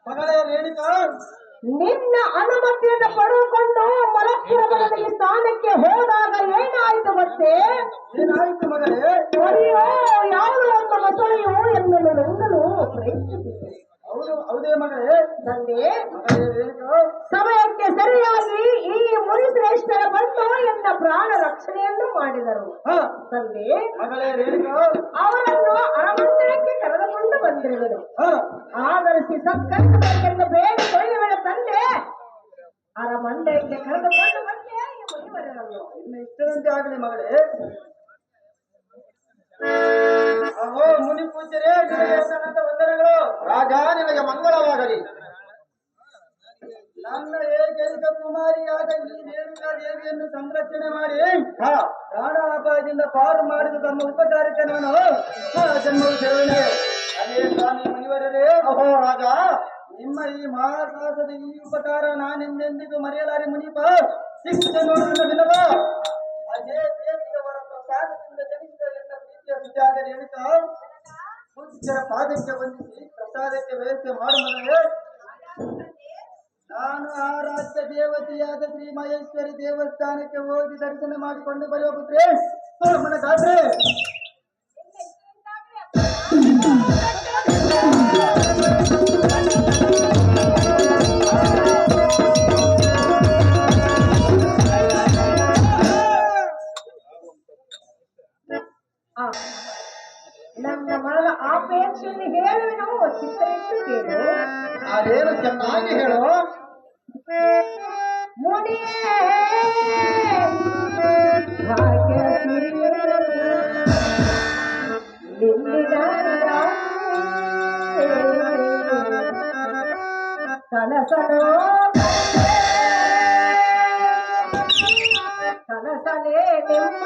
ಮಗಳೇ ರೇಣುಕಾ, ನಿನ್ನ ಅನುಮತಿಯನ್ನು ಪಡೆದುಕೊಂಡು ಮಲಪುರದಲ್ಲಿ ಸ್ಥಾನಕ್ಕೆ ಹೋದಾಗ ಏನಾಯಿತು ಮತ್ತೆ? ಏನಾಯಿತು ಮಗಳೇ? ಅಯ್ಯೋ, ಯಾವುದೋ ಒಂದು ಮೊಸಳೆಯು ಎನ್ನಲು ನಂಗಲು ಪ್ರಯತ್ನಿಸಿದೆ. ಹೌದೇ ಮಗಳೇ? ತಂದೆ, ಮಗಳೇ ರೇಣುಕಾ, ಸಮಯಕ್ಕೆ ಸರಿಯಾಗಿ ಈ ಮುನಿಶ್ರೇಷ್ಠರ ಬಂದು ಎನ್ನ ಪ್ರಾಣ ರಕ್ಷಣೆಯನ್ನು ಮಾಡಿದರು. ತಂದೆ, ಮಗಳೇ ರೇಣುಕಾ, ಅವರನ್ನು ಅರಮನೆಗೆ ಕರೆದುಕೊಂಡು ಬಂದಿರುವುದು. ಆಧರಿಸಿ ಸತ್ಕರಿಸಬೇಕೆಂದು ಬೇಡಿಕೊಳ್ಳುವ ತಂದೆ, ಅರಮನೆಗೆ ಕರೆದುಕೊಂಡು ಬಂದೆ ಈ ಮುನಿವರರನ್ನು. ಇನ್ನು ಇಷ್ಟರಂತೆ ಆಗಲಿ ಮಗಳೇ. ಅಹೋ ಮುನಿ ಪೂಜ್ಯರೇ, ನಿಮಗೆ ನನ್ನ ವಂದನೆಗಳು. ರಾಜ ನಿನಗೆ ಮಂಗಳವಾಗಲಿ. ನನ್ನ ಏಕೈಕ ಕುಮಾರಿಯಾದ ಈ ರೇಣುಕಾ ದೇವಿಯನ್ನು ಸಂರಕ್ಷಣೆ ಮಾಡಿ ಪ್ರಾಣ ಅಪಾಯದಿಂದ ಪಾರು ಮಾಡಿದ ತಮ್ಮ ಉಪಕಾರಕ್ಕೆ ನಾನು ಜನ್ಮವು ಸೇವನೆ. ಅದೇ ಸ್ವಾಮಿ ಮುನಿವರರೇ. ಅಹೋ ರಾಜ, ನಿಮ್ಮ ಈ ಮಹಾಸಾಹಸದ ಈ ಉಪಕಾರ ನಾನೆಂದೆಂದಿಗೂ ಮರೆಯಲಾರೆ ಮುನಿಪ. ಸಿಕ್ಕಿದೆ ನೋಡೋಣ ವಿನವ. ಅದೇ ದೇವಿಯವರ ಪ್ರಸಾದದಿಂದ ಜನಿಸಿದ ಎಲ್ಲ ಪ್ರೀತಿಯ ಸುಜಾತ ರೇಣುಕಾ, ಪೂಜ್ಯರ ಪಾದಕ್ಕೆ ಬಂದಿಸಿ ಪ್ರಸಾದಕ್ಕೆ ವ್ಯವಸ್ಥೆ ಮಾಡುವುದೇ. ನಾನು ಆ ರಾಜ್ಯ ದೇವತೆಯಾದ ಶ್ರೀ ಮಹೇಶ್ವರಿ ದೇವಸ್ಥಾನಕ್ಕೆ ಹೋಗಿ ದರ್ಶನ ಮಾಡಿಕೊಂಡು ಬರುವ ಪುತ್ರೆ ಮನ ಗಾತ್ರೆ. ನನ್ನ ಮಗಳ ಆಪೇಕ್ಷೆಯನ್ನು ಹೇಳುವೆನು, ಚಿತ್ತ ಕೇಳು. ಅದೇನು ಚೆನ್ನಾಗಿ ಹೇಳು. ಮುಡಿಯೇ ಭಾಗ್ಯ ಕನಸನೋ ಕನಸಲೇ ನಿಮ್ಮ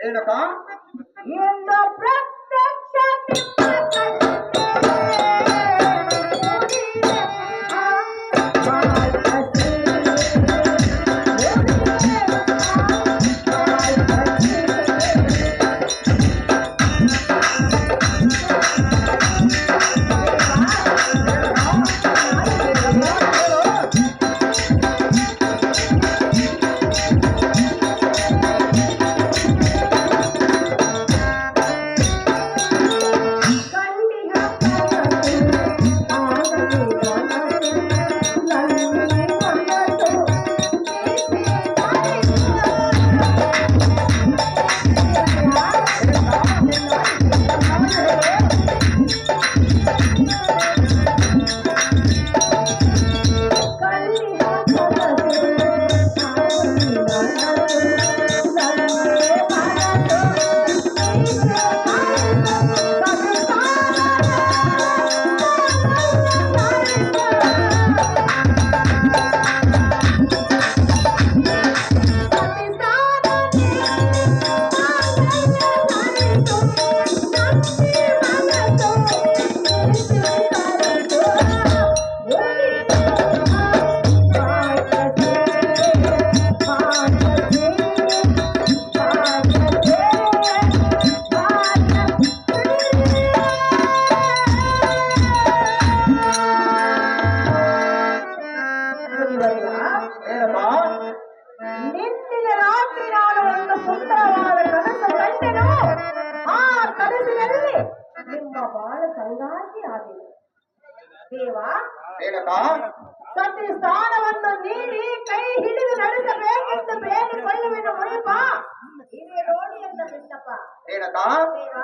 ರೇಣುಕಾ, ಎಂದು ಪ್ರತ್ಯಕ್ಷ ನಿನ್ನಿನ ರಾತ್ರಿ ನಾನು ಒಂದು ಸುಂದರವಾದ ಕನಸು ಕಂಡೆನು. ಆ ಕನಸಿನಲ್ಲಿ ನಿಮ್ಮ ಬಾಳ ಸಂಗಾತಿ ಆಗಿದೆ. ದೇವ, ಸತಿ ಸ್ಥಾನವನ್ನು ನೀಡಿ ಕೈ ಹಿಡಿದು ನಡೆಸಬೇಕೆಂದು ಬೇಡಿಕೊಳ್ಳುವೆನು ಮುನಿಪ. ಇದೇ ನೋಡಿ ಅಂತ ಬಿಟ್ಟಪ್ಪ. ದೇವ,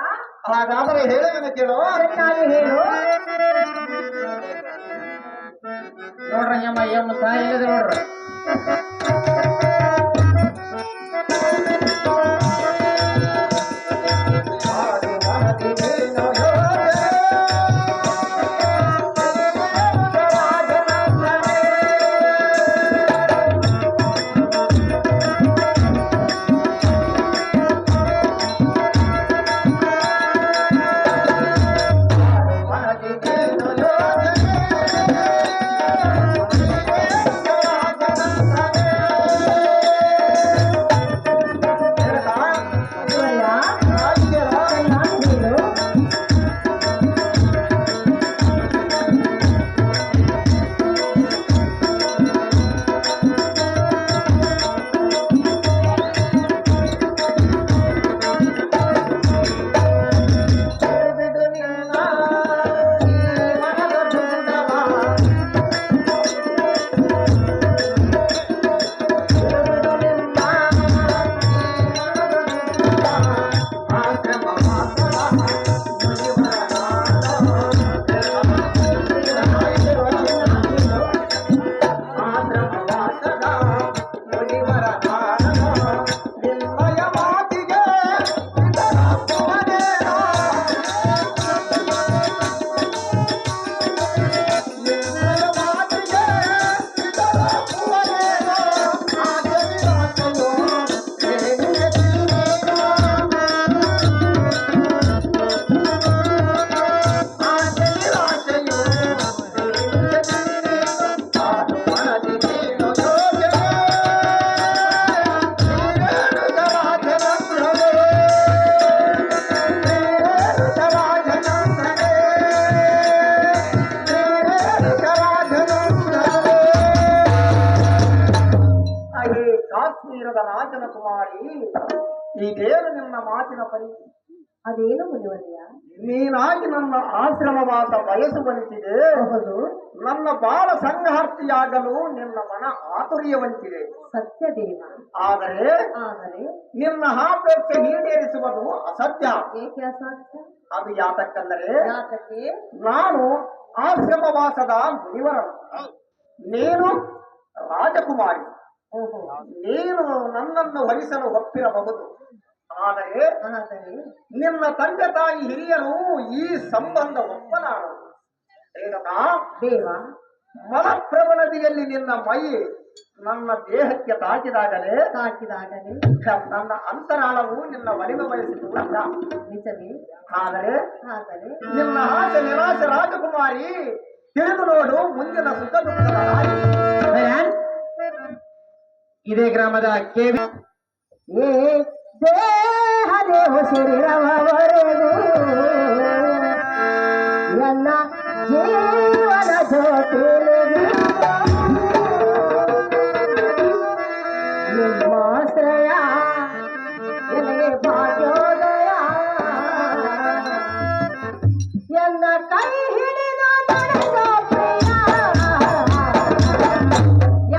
ಹಾಗಾದರೆ ಹೇಳುವೆನು ಕೇಳು. ಚೆನ್ನಾಗಿ ಹೇಳು. ನೋಡ್ರಿ ಯಮ್ಮ ತಾಯಿ ನೋಡ್ರಿ. ಮೀರದ ನಾಚನ ಕುಮಾರಿ, ಇದೇನು ನಿನ್ನ ಮಾತಿನ ಪರಿ? ಅದೇನು ಮುನಿವರ್ಯ? ನೀನಾಗಿ ನನ್ನ ಆಶ್ರಮವಾಸ ಬಯಸುವಂತಿದೆ. ಹೌದು, ನನ್ನ ಬಾಳ ಸಂಘಾರ್ತಿಯಾಗಲು ನಿನ್ನ ಮನ ಆತುರ್ಯವಂತಿದೆ. ಸತ್ಯ ದೇವ. ಆದರೆ ಆದರೆ ನಿನ್ನ ಆಪೇಕ್ಷೆ ಈಡೇರಿಸುವುದು ಅಸತ್ಯ. ಏಕೆ ಅಸಾಧ್ಯ? ಅದು ಯಾತಕ್ಕಂದರೆ ಯಾತಕ್ಕೆ? ನಾನು ಆಶ್ರಮವಾಸದ ಮುನಿವರನು, ನೀನು ರಾಜಕುಮಾರಿ. ಓಹೋ, ನೀನು ನನ್ನನ್ನು ವಹಿಸಲು ಒಪ್ಪಿರಬಹುದು. ಆದರೆ ಆದರೆ ನಿನ್ನ ತಂದೆ ತಾಯಿ ಹಿರಿಯರು ಈ ಸಂಬಂಧ ಒಪ್ಪಲಾರರು. ರೇಣುಕಾ, ದೇವ, ಮಲಪ್ರವಣದಿಯಲ್ಲಿ ನಿನ್ನ ಮೈ ನನ್ನ ದೇಹಕ್ಕೆ ತಾಕಿದಾಗಲೇ ತಾಕಿದಾಗಲೇ ನನ್ನ ಅಂತರಾಳವು ನಿನ್ನ ಒಲಿಮೆ ಬಯಸಿಕೊಂಡ. ನಿಜವೇ? ಆದರೆ ಆದರೆ ನಿನ್ನ ಆಸೆ ನಿರಾಸೆ ರಾಜಕುಮಾರಿ, ತಿಳಿದು ನೋಡು ಮುಂದಿನ ಸುಖ ದುಃಖದ ಹಾದಿ. ಇದೇ ಗ್ರಾಮದ ಕೇವಿ ದೇಹದೇ ಉಸಿರಿರವರೆಗೂ ನನ್ನ ಜೀವನ ಜ್ಯೋತಿಲಿ ನಿಮ್ಮಾಶ್ರಯ ಎನಗೆ ಭಾಗ್ಯೋದಯ. ಎನ್ನ ಕೈ ಹಿಡಿದು ನಡೆಸೋ ಪ್ರಿಯ,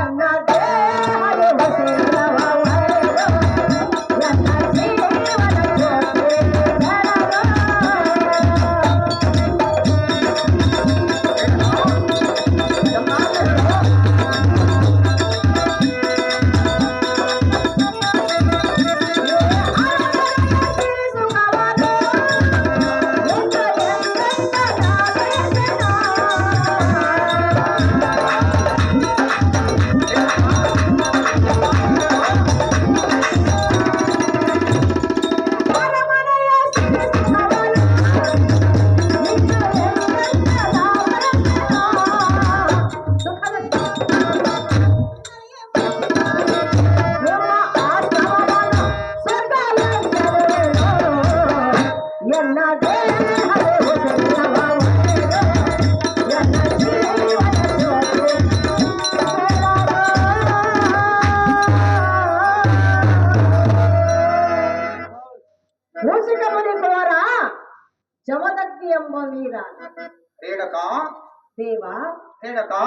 ಎನ್ನ ದೇಹದ ಉಸಿರಿರವರೆಗೂ ನನ್ನ ಜೀವನ ಜ್ಯೋತಿಲಿ ಬೆಳಗು. ಜಮದಗ್ನಿ ಎಂಬ ವೀರ. ರೇಣುಕಾ, ದೇವ, ರೇಣುಕಾ,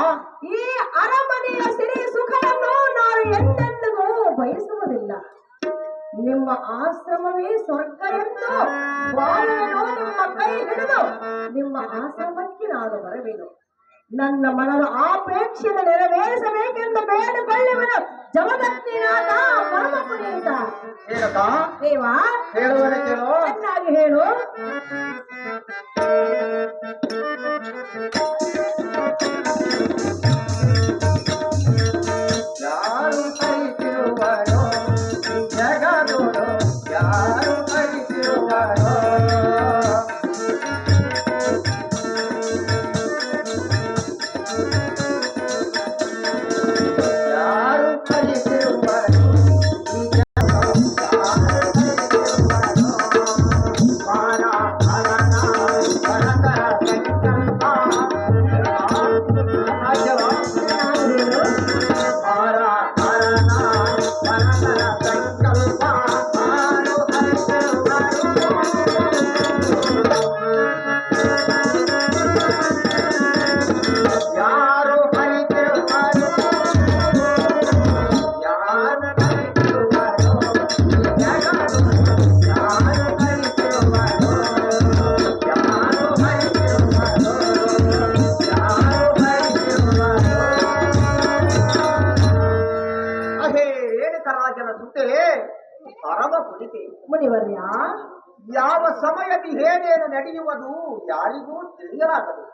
ಈ ಅರಮನೆಯ ಸಿರಿ ಸುಖವನ್ನು ನಾನು ಎಂದೆಂದಿಗೂ ಬಯಸುವುದಿಲ್ಲ. ನಿಮ್ಮ ಆಶ್ರಮವೇ ಸ್ವರ್ಗ ಎಂದು ಬಾಳುವೆನು. ನಿಮ್ಮ ಕೈ ಹಿಡಿದು ನಿಮ್ಮ ಆಶ್ರಮಕ್ಕೆ ನಾನು ಬರಬೇನು. ನನ್ನ ಮನದ ಆಪೇಕ್ಷೆಯನ್ನು ನೆರವೇರಿಸಬೇಕೆಂದು ಬೇಡಿಕೊಳ್ಳುವೆನು. ಜಮದಗ್ನಿನಾಥ ಪರಮ ಪುನೀತ. ರೇಣುಕಾ, ದೇವ, ಹೇಳುವರೆ ಕೇಳು. ಚೆನ್ನಾಗಿ ಹೇಳು. ಯಾರು ಕೈತಿರುವರೋ ಈ ಜಗದೋಡು, ಯಾರು ಕೈತಿರುವರೋ ಯಾರು ಕೈತಿರುವರೋ ಈ ಜಗದೋಡು, ಯಾರು ಕೈತಿರುವರೋ ಮಾನ ಹರನ ಪರಕರ ಸಂಕಲ್ಪ ರಾಜವ ಹರ ಹರನ ಪರಕರ ಸಂಕಲ್ಪ ಮಾರು ಯಾರು ಹರಿತಿರುವರು, ಯಾರು ಹರಿತಿರುವರು ಯಾರು ಹರಿತಿರುವರು, ಯಾರು ಹರಿತಿರುವರು, ಯಾರು ಹರಿತಿರುವರು. ಅಹೇ ರೇಣುಕರಾಜನ ಸುತ್ತೆ ಪರಮ ಪುಡಿತೆ. ಮುನಿವರ್ಯ, ಯಾವ ಸಮಯದಲ್ಲಿ ಏನೇನು ನಡೆಯುವುದು ಯಾರಿಗೂ ತಿಳಿಯಲಾಗದು.